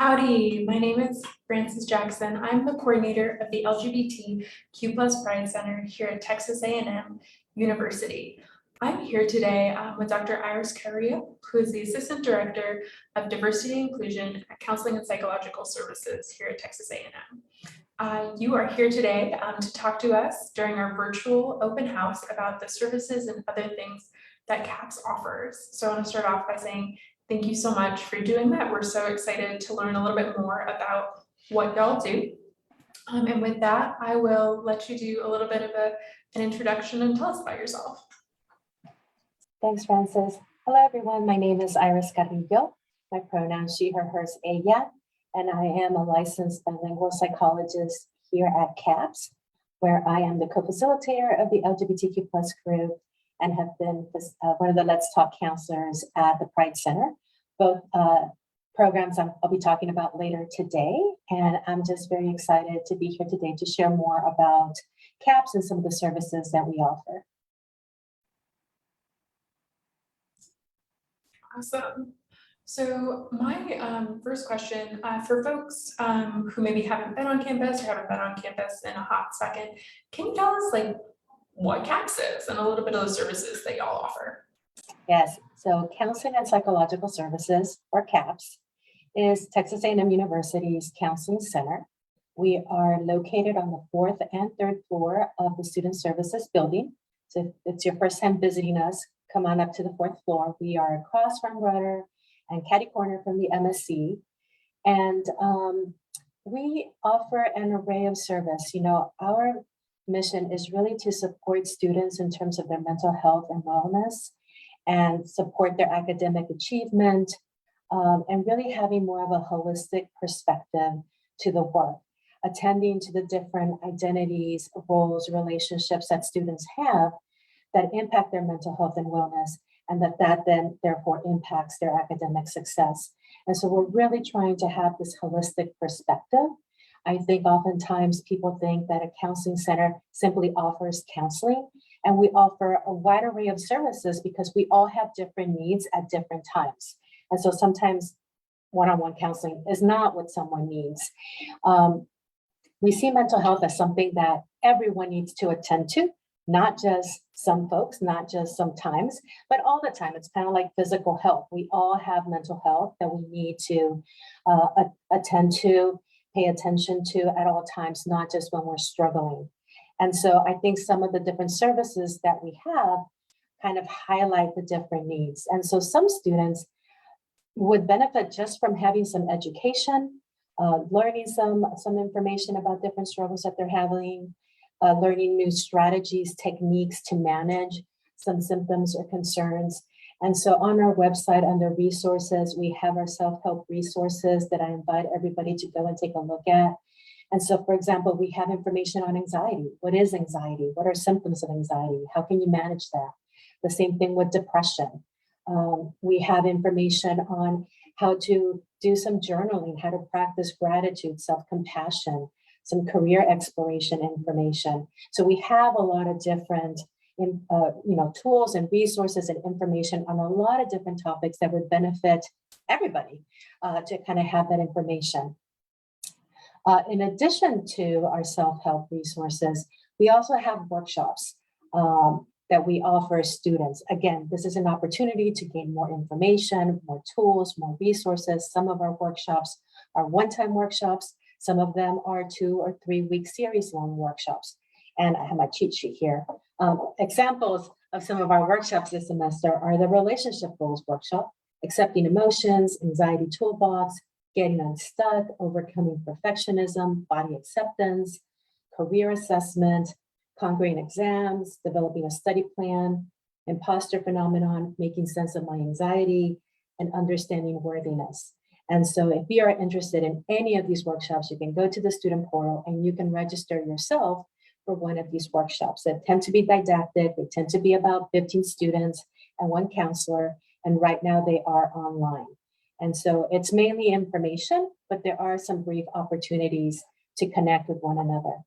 Howdy, my name is Frances Jackson. I'm the coordinator of the LGBTQ Pride Center here at Texas A&M University. I'm here today with Dr. Iris Carillo, who is the Assistant Director of Diversity and Inclusion at Counseling and Psychological Services here at Texas A&M. You are here today to talk to us during our virtual open house about the services and other things that CAPS offers. So I want to start off by saying thank you so much for doing that. We're so excited to learn a little bit more about what y'all do. And with that, I will let you do a little bit of an introduction and tell us about yourself. Thanks, Frances. Hello, everyone. My name is Iris Carillo. My pronouns she, her, hers, ella, and I am a licensed bilingual psychologist here at CAPS, where I am the co-facilitator of the LGBTQ group and have been one of the Let's Talk counselors at the Pride Center. Both programs I'll be talking about later today, and I'm just very excited to be here today to share more about CAPS and some of the services that we offer. Awesome. So my first question for folks who maybe haven't been on campus or haven't been on campus in a hot second, can you tell us what CAPS is and a little bit of the services that y'all offer? Yes, so Counseling and Psychological Services, or CAPS, is Texas A&M University's counseling center. We are located on the 4th and 3rd floor of the Student Services building. So if it's your first time visiting us, come on up to the 4th floor. We are across from Rudder and catty corner from the MSC. And we offer an array of service. You know, our mission is really to support students in terms of their mental health and wellness and support their academic achievement and really having more of a holistic perspective to the work, attending to the different identities, roles, relationships that students have that impact their mental health and wellness, and that then therefore impacts their academic success. And so we're really trying to have this holistic perspective. I think oftentimes people think that a counseling center simply offers counseling, and we offer a wide array of services because we all have different needs at different times. And so sometimes one-on-one counseling is not what someone needs. We see mental health as something that everyone needs to attend to, not just some folks, not just sometimes, but all the time. It's kind of like physical health. We all have mental health that we need to attend to, pay attention to at all times, not just when we're struggling. And so I think some of the different services that we have kind of highlight the different needs. And so some students would benefit just from having some education, learning some information about different struggles that they're having, learning new strategies, techniques to manage some symptoms or concerns. And so on our website under resources, we have our self-help resources that I invite everybody to go and take a look at. And so, for example, we have information on anxiety. What is anxiety? What are symptoms of anxiety? How can you manage that? The same thing with depression. We have information on how to do some journaling, how to practice gratitude, self-compassion, some career exploration information. So we have a lot of different tools and resources and information on a lot of different topics that would benefit everybody to kind of have that information. In addition to our self-help resources, we also have workshops that we offer students. Again, this is an opportunity to gain more information, more tools, more resources. Some of our workshops are one-time workshops. Some of them are 2 or 3 week series-long workshops. And I have my cheat sheet here. Examples of some of our workshops this semester are the Relationship Goals Workshop, Accepting Emotions, Anxiety Toolbox, Getting Unstuck, Overcoming Perfectionism, Body Acceptance, Career Assessment, Conquering Exams, Developing a Study Plan, Imposter Phenomenon, Making Sense of My Anxiety, and Understanding Worthiness. And so if you are interested in any of these workshops, you can go to the student portal and you can register yourself for one of these workshops that tend to be didactic. They tend to be about 15 students and 1 counselor. And right now they are online. And so it's mainly information, but there are some brief opportunities to connect with one another.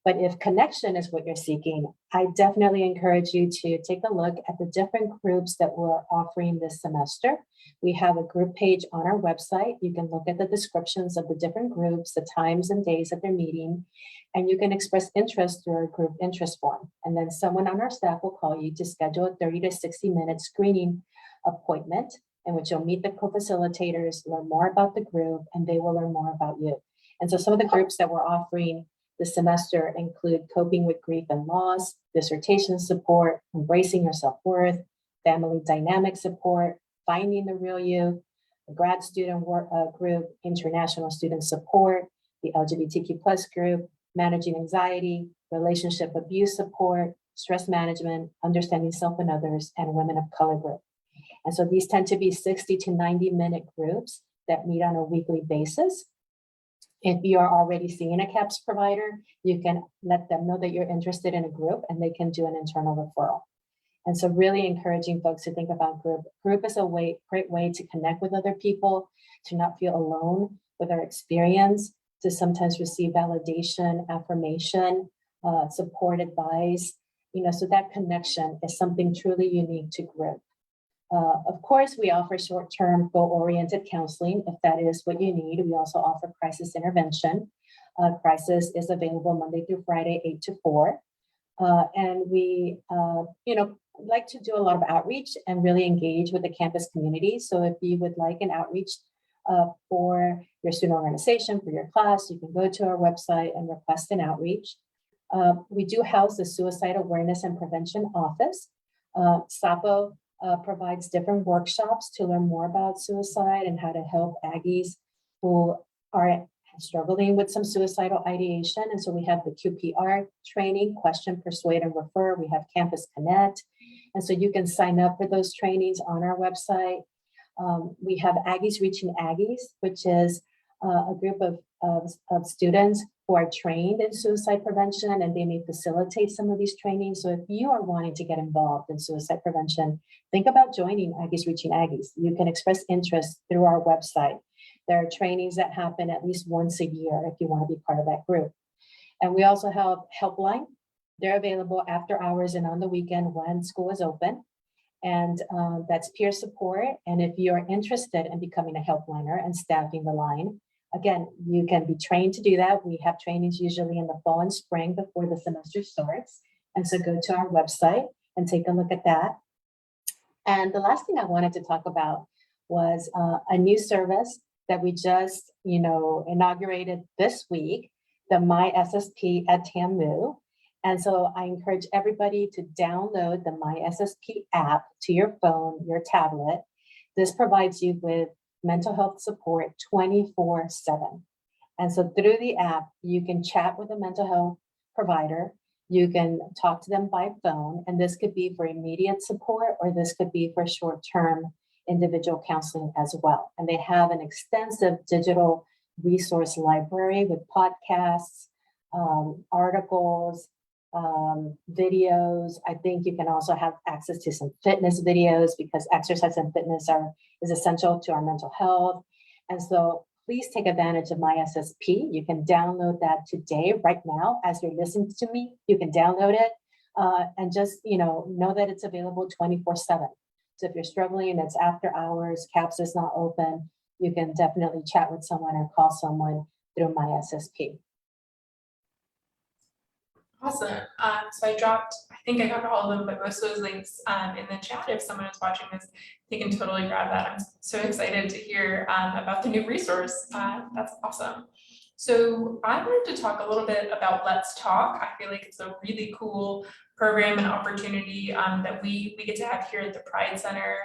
But if connection is what you're seeking, I definitely encourage you to take a look at the different groups that we're offering this semester. We have a group page on our website. You can look at the descriptions of the different groups, the times and days that they're meeting, and you can express interest through our group interest form. And then someone on our staff will call you to schedule a 30 to 60-minute screening appointment in which you'll meet the co-facilitators, learn more about the group, and they will learn more about you. And so some of the groups that we're offering this semester include coping with grief and loss, dissertation support, embracing your self-worth, family dynamic support, finding the real you, a grad student group, international student support, the LGBTQ plus group, managing anxiety, relationship abuse support, stress management, understanding self and others, and women of color group. And so these tend to be 60 to 90-minute groups that meet on a weekly basis. If you are already seeing a CAPS provider, you can let them know that you're interested in a group and they can do an internal referral. And so really encouraging folks to think about group. Group is a great way to connect with other people, to not feel alone with our experience, to sometimes receive validation, affirmation, support, advice, so that connection is something truly unique to group. Of course, we offer short-term goal-oriented counseling if that is what you need. We also offer crisis intervention. Crisis is available Monday through Friday, 8 to 4. And we, like to do a lot of outreach and really engage with the campus community. So if you would like an outreach for your student organization, for your class, you can go to our website and request an outreach. We do house the Suicide Awareness and Prevention Office. SAPO provides different workshops to learn more about suicide and how to help Aggies who are struggling with some suicidal ideation. And so we have the QPR training, question, persuade, and refer. We have Campus Connect. And so you can sign up for those trainings on our website. We have Aggies Reaching Aggies, which is a group of students who are trained in suicide prevention, and they may facilitate some of these trainings. So if you are wanting to get involved in suicide prevention, think about joining Aggies Reaching Aggies. You can express interest through our website. There are trainings that happen at least once a year if you want to be part of that group. And we also have Helpline. They're available after hours and on the weekend when school is open. And that's peer support. And if you're interested in becoming a helpliner and staffing the line, again, you can be trained to do that. We have trainings usually in the fall and spring before the semester starts. And so go to our website and take a look at that. And the last thing I wanted to talk about was a new service that we just, inaugurated this week, the My SSP at TAMU. And so I encourage everybody to download the My SSP app to your phone, your tablet. This provides you with mental health support 24/7. And so through the app, you can chat with a mental health provider. You can talk to them by phone, and this could be for immediate support, or this could be for short-term individual counseling as well. And they have an extensive digital resource library with podcasts, articles, videos. I think you can also have access to some fitness videos because exercise and fitness is essential to our mental health. And so please take advantage of My SSP. You can download that today, right now, as you're listening to me. You can download it and just know that it's available 24/7. So if you're struggling and it's after hours, CAPS is not open, you can definitely chat with someone or call someone through My SSP. Awesome. So I think I got all of them, but most of those links in the chat. If someone is watching this, they can totally grab that. I'm so excited to hear about the new resource. That's awesome. So I wanted to talk a little bit about Let's Talk. I feel like it's a really cool program and opportunity that we get to have here at the Pride Center.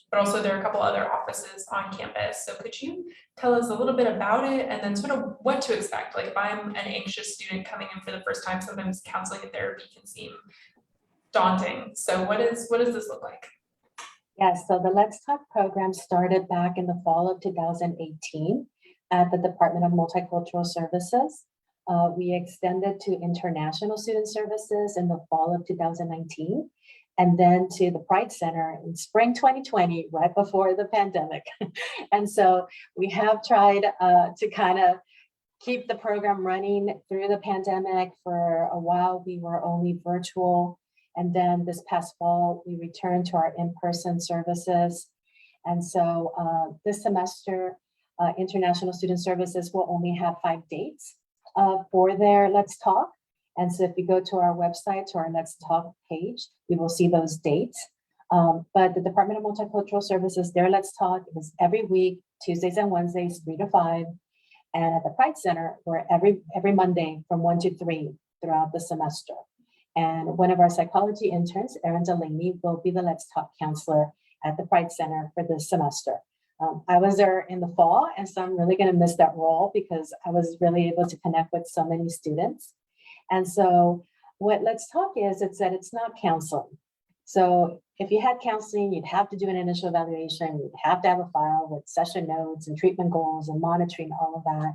But also there are a couple other offices on campus. So could you tell us a little bit about it and then sort of what to expect? Like if I'm an anxious student coming in for the first time, sometimes counseling and therapy can seem daunting. So what does this look like? Yes, so the Let's Talk program started back in the fall of 2018 at the Department of Multicultural Services. We extended to international student services in the fall of 2019. And then to the Pride Center in spring 2020, right before the pandemic. And so we have tried to kind of keep the program running through the pandemic. For a while, we were only virtual. And then this past fall, we returned to our in-person services. And so this semester, International Student Services will only have 5 dates for their Let's Talk. And so if you go to our website, to our Let's Talk page, you will see those dates. But the Department of Multicultural Services, their Let's Talk is every week, Tuesdays and Wednesdays, 3 to 5. And at the Pride Center, we're every Monday from 1 to 3 throughout the semester. And one of our psychology interns, Erin Delaney, will be the Let's Talk counselor at the Pride Center for this semester. I was there in the fall, and so I'm really going to miss that role because I was really able to connect with so many students. And so what Let's Talk is, it's that it's not counseling. So if you had counseling, you'd have to do an initial evaluation, you'd have to have a file with session notes and treatment goals and monitoring all of that.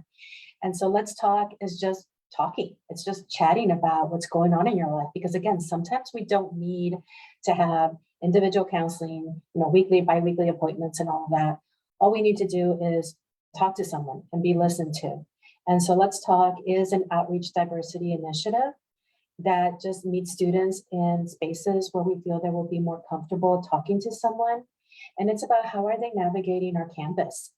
And so Let's Talk is just talking. It's just chatting about what's going on in your life. Because again, sometimes we don't need to have individual counseling, weekly, bi-weekly appointments and all of that. All we need to do is talk to someone and be listened to. And so Let's Talk is an outreach diversity initiative that just meets students in spaces where we feel they will be more comfortable talking to someone. And it's about how are they navigating our campus,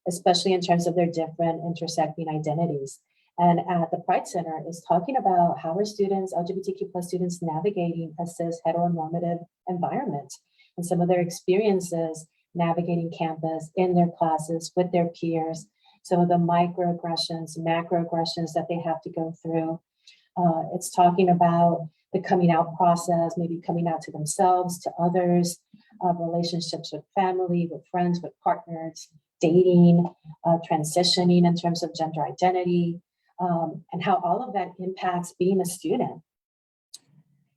especially in terms of their different intersecting identities. And at the Pride Center is talking about how are students, LGBTQ plus students, navigating a cis heteronormative environment and some of their experiences navigating campus in their classes with their peers, some of the microaggressions, macroaggressions that they have to go through. It's talking about the coming out process, maybe coming out to themselves, to others, relationships with family, with friends, with partners, dating, transitioning in terms of gender identity, and how all of that impacts being a student.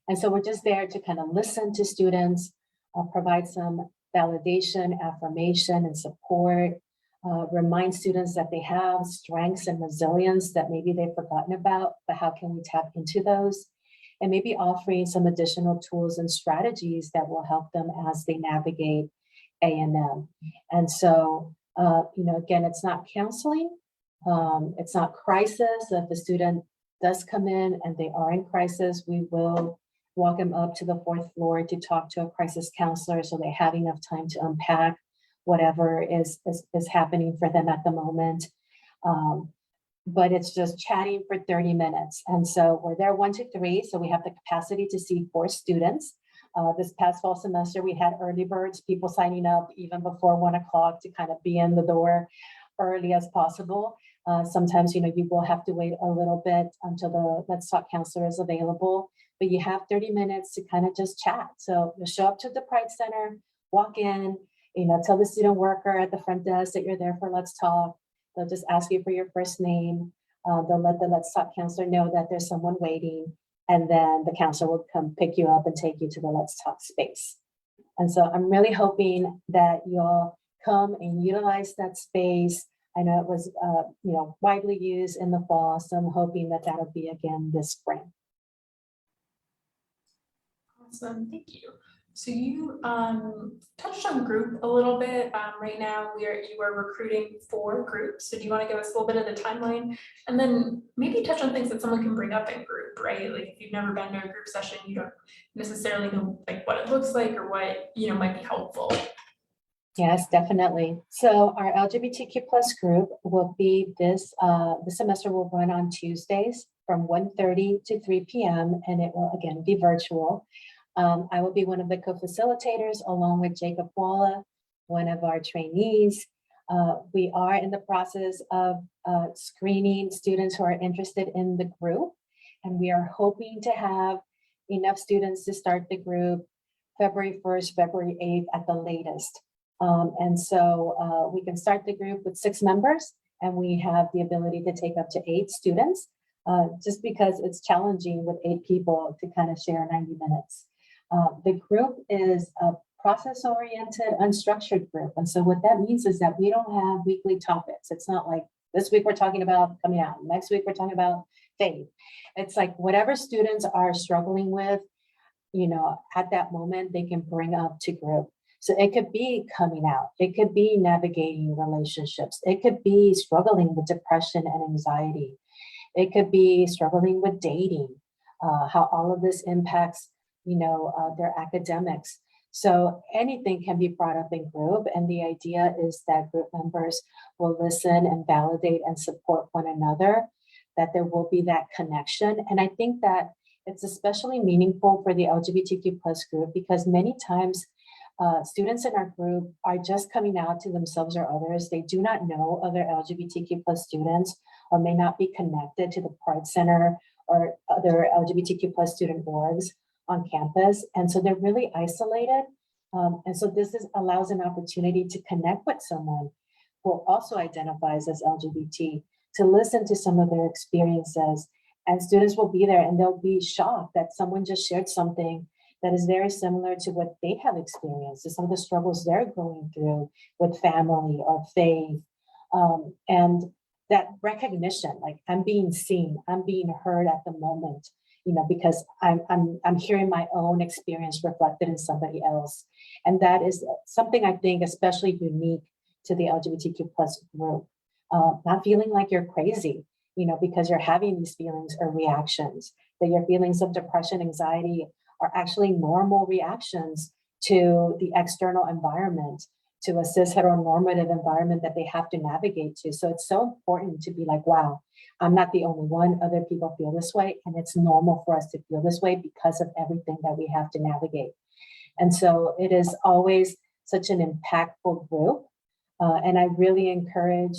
And so we're just there to kind of listen to students, provide some validation, affirmation, and support, remind students that they have strengths and resilience that maybe they've forgotten about, but how can we tap into those? And maybe offering some additional tools and strategies that will help them as they navigate A&M. And so, again, it's not counseling, it's not crisis. If the student does come in and they are in crisis, we will walk them up to the 4th floor to talk to a crisis counselor so they have enough time to unpack whatever is happening for them at the moment. But it's just chatting for 30 minutes. And so we're there 1 to 3. So we have the capacity to see 4 students. This past fall semester, we had early birds, people signing up even before 1 o'clock to kind of be in the door early as possible. Sometimes, you will have to wait a little bit until the Let's Talk counselor is available, but you have 30 minutes to kind of just chat. So you'll show up to the Pride Center, walk in, tell the student worker at the front desk that you're there for Let's Talk. They'll just ask you for your first name. They'll let the Let's Talk counselor know that there's someone waiting, and then the counselor will come pick you up and take you to the Let's Talk space. And so I'm really hoping that you'll come and utilize that space. I know it was, widely used in the fall, so I'm hoping that that'll be again this spring. Awesome, thank you. So you touched on group a little bit. Right now you are recruiting 4 groups. So do you want to give us a little bit of the timeline and then maybe touch on things that someone can bring up in group, right? Like if you've never been to a group session, you don't necessarily know like what it looks like or what might be helpful. Yes, definitely. So our LGBTQ plus group will be this semester will run on Tuesdays from 1:30 to 3 p.m. and it will again be virtual. I will be one of the co-facilitators along with Jacob Walla, one of our trainees. We are in the process of screening students who are interested in the group, and we are hoping to have enough students to start the group February 1st, February 8th at the latest. And so we can start the group with 6 members, and we have the ability to take up to 8 students, just because it's challenging with 8 people to kind of share 90 minutes. The group is a process-oriented, unstructured group. And so what that means is that we don't have weekly topics. It's not like this week we're talking about coming out, next week we're talking about faith. It's like whatever students are struggling with, at that moment, they can bring up to group. So it could be coming out, it could be navigating relationships, it could be struggling with depression and anxiety, it could be struggling with dating, how all of this impacts, their academics. So anything can be brought up in group, and the idea is that group members will listen and validate and support one another, that there will be that connection. And I think that it's especially meaningful for the LGBTQ plus group because many times students in our group are just coming out to themselves or others. They do not know other LGBTQ plus students or may not be connected to the Pride Center or other LGBTQ plus student orgs on campus. And so they're really isolated. And so allows an opportunity to connect with someone who also identifies as LGBT, to listen to some of their experiences. And students will be there and they'll be shocked that someone just shared something that is very similar to what they have experienced, to some of the struggles they're going through with family or faith. And that recognition, like I'm being seen, I'm being heard at the moment, because I'm hearing my own experience reflected in somebody else. And that is something I think especially unique to the LGBTQ plus group. Not feeling like you're crazy, because you're having these feelings or reactions, that your feelings of depression, anxiety are actually normal reactions to the external environment, to a cis heteronormative environment that they have to navigate to. So it's so important to be like, wow, I'm not the only one. Other people feel this way. And it's normal for us to feel this way because of everything that we have to navigate. And so it is always such an impactful group. And I really encourage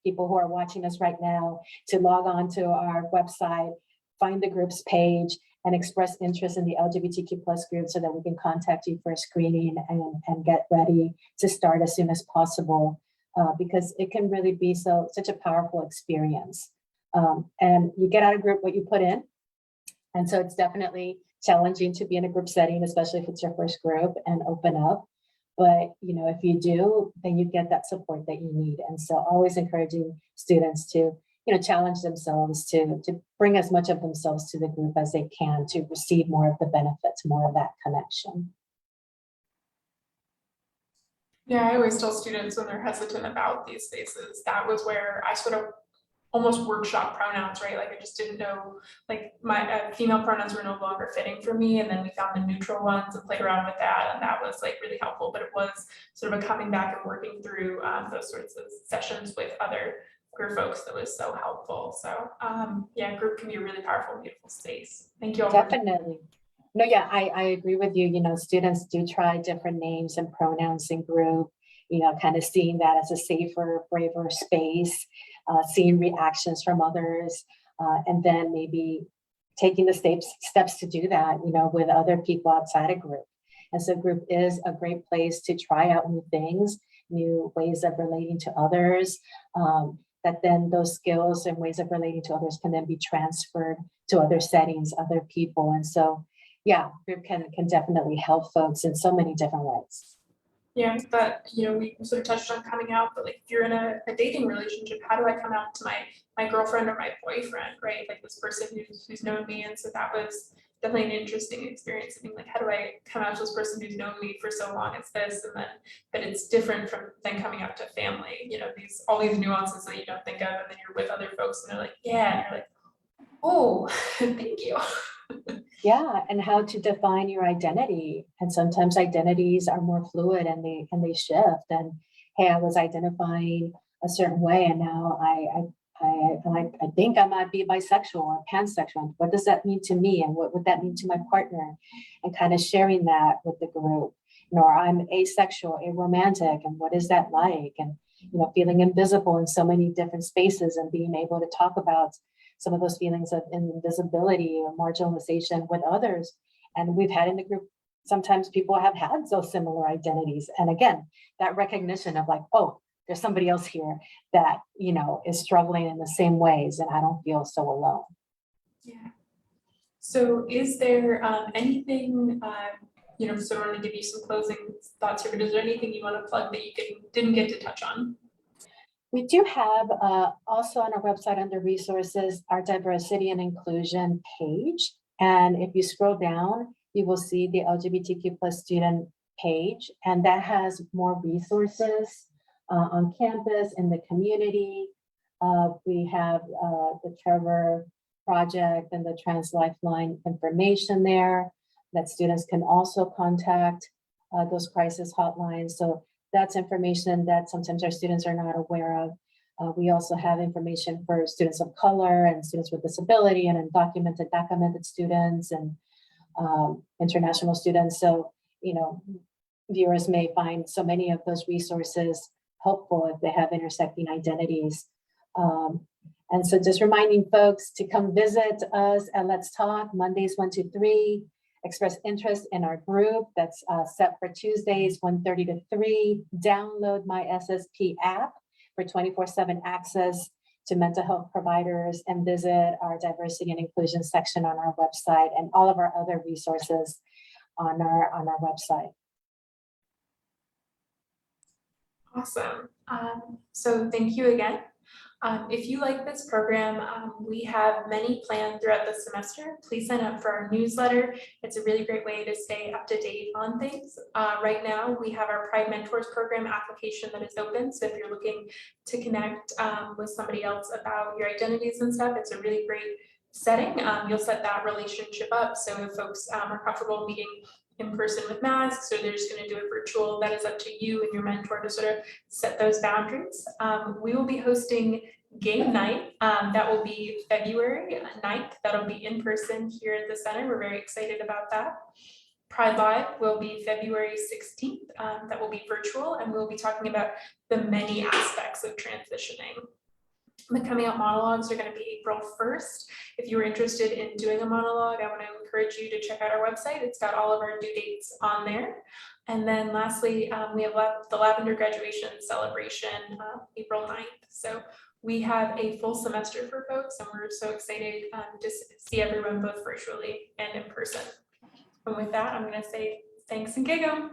people who are watching us right now to log on to our website, find the group's page, and express interest in the LGBTQ plus group so that we can contact you for a screening and get ready to start as soon as possible, because it can really be such a powerful experience. And you get out of group what you put in. And so it's definitely challenging to be in a group setting, especially if it's your first group, and open up. But if you do, then you get that support that you need. And so always encouraging students to challenge themselves to bring as much of themselves to the group as they can to receive more of the benefits, more of that connection. Yeah, I always tell students when they're hesitant about these spaces, that was where I sort of almost workshop pronouns, right? Like I just didn't know, like my female pronouns were no longer fitting for me. And then we found the neutral ones and played around with that. And that was like really helpful, but it was sort of a coming back and working through those sorts of sessions with other queer folks that was so helpful. So yeah, group can be a really powerful, beautiful space. Thank you all. Definitely. No, yeah, I agree with you. Students do try different names and pronouns in group, kind of seeing that as a safer, braver space, seeing reactions from others, and then maybe taking the steps to do that, with other people outside a group. And so group is a great place to try out new things, new ways of relating to others, that then those skills and ways of relating to others can then be transferred to other settings, other people. And so, yeah, group can definitely help folks in so many different ways. Yeah, but we sort of touched on coming out, but like if you're in a dating relationship, how do I come out to my girlfriend or my boyfriend, right? Like this person who's known me. And so that was definitely an interesting experience. I mean, like, how do I come out to this person who's known me for so long? It's this, and then, but it's different than coming out to family. All these nuances that you don't think of, and then you're with other folks, and they're like, yeah, and you're like, oh, thank you. Yeah, and how to define your identity. And sometimes identities are more fluid and they shift. And hey, I was identifying a certain way, and now I think I might be bisexual or pansexual. What does that mean to me, and what would that mean to my partner? And kind of sharing that with the group. Or I'm asexual, aromantic, and what is that like? And feeling invisible in so many different spaces, and being able to talk about some of those feelings of invisibility or marginalization with others. And we've had in the group, sometimes people have had those similar identities. And again, that recognition of like, oh, there's somebody else here that, is struggling in the same ways, and I don't feel so alone. Yeah. So is there anything, so I want to give you some closing thoughts here, but is there anything you want to plug that you didn't get to touch on? We do have also on our website under resources, our diversity and inclusion page. And if you scroll down, you will see the LGBTQ plus student page, and that has more resources on campus, in the community. We have the Trevor Project and the Trans Lifeline information there that students can also contact those crisis hotlines. So that's information that sometimes our students are not aware of. We also have information for students of color and students with disability and undocumented, documented students and international students. So, you know, viewers may find so many of those resources helpful if they have intersecting identities. And so just reminding folks to come visit us at Let's Talk Mondays 1 to 3, express interest in our group that's set for Tuesdays 1:30 to 3. Download my SSP app for 24/7 access to mental health providers, and visit our diversity and inclusion section on our website and all of our other resources on our website. Awesome. So thank you again. If you like this program, we have many planned throughout the semester. Please sign up for our newsletter. It's a really great way to stay up to date on things. Right now, we have our Pride Mentors program application that is open. So if you're looking to connect with somebody else about your identities and stuff, it's a really great setting. You'll set that relationship up. So if folks are comfortable meeting in person with masks, or they're just going to do it virtual, that is up to you and your mentor to sort of set those boundaries. We will be hosting game night. That will be February 9th. That'll be in person here at the center. We're very excited about that. Pride Live will be February 16th. That will be virtual, and we'll be talking about the many aspects of transitioning. The coming out monologues are going to be April 1st. If you're interested in doing a monologue, I want to encourage you to check out our website. It's got all of our due dates on there. And then lastly, we have the Lavender graduation celebration, April 9th. So we have a full semester for folks, and we're so excited to see everyone both virtually and in person. And with that, I'm going to say thanks and Gigo.